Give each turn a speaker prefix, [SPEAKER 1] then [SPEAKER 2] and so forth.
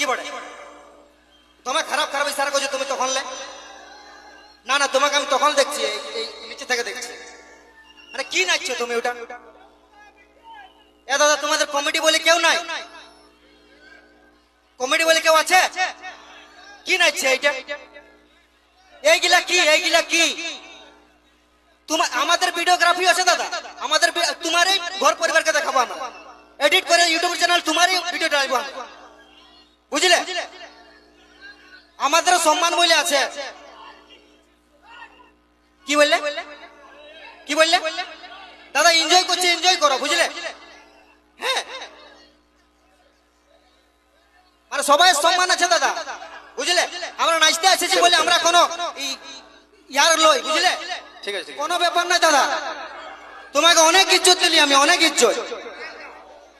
[SPEAKER 1] কি বলে তোমায় খারাপ খারাপ ইশারা করছো তুমি তখন লে না না তোমাকে আমি তখন দেখছি এই নিচে থেকে দেখছি আরে কি নাচছো তুমি ওটা এ দাদা তোমাদের কমেডি বলে কেউ নাই কমেডি বলে কেউ আছে কি নাচছে এইটা এইগুলা কি তোমার আমাদের ভিডিওগ্রাফি আছে দাদা আমাদের তোমারই ঘর পরিবারকে দেখাবো আমরা এডিট করে ইউটিউব চ্যানেল তোমারই ভিডিও ডালবো বুঝলে আমাদের সম্মান বলে আছে কি বললে কি বললে দাদা এনজয় করছে এনজয় করো বুঝলে হ্যাঁ মানে সবাই সম্মান আছে দাদা বুঝলে আমরা নাচতে এসেছি বলে আমরা কোনো ইয়ার লই বুঝলে
[SPEAKER 2] ঠিক আছে
[SPEAKER 1] কোনো ব্যাপার নাই দাদা তোমাকে অনেক ইজ্জত দিলি আমি অনেক ইজ্জত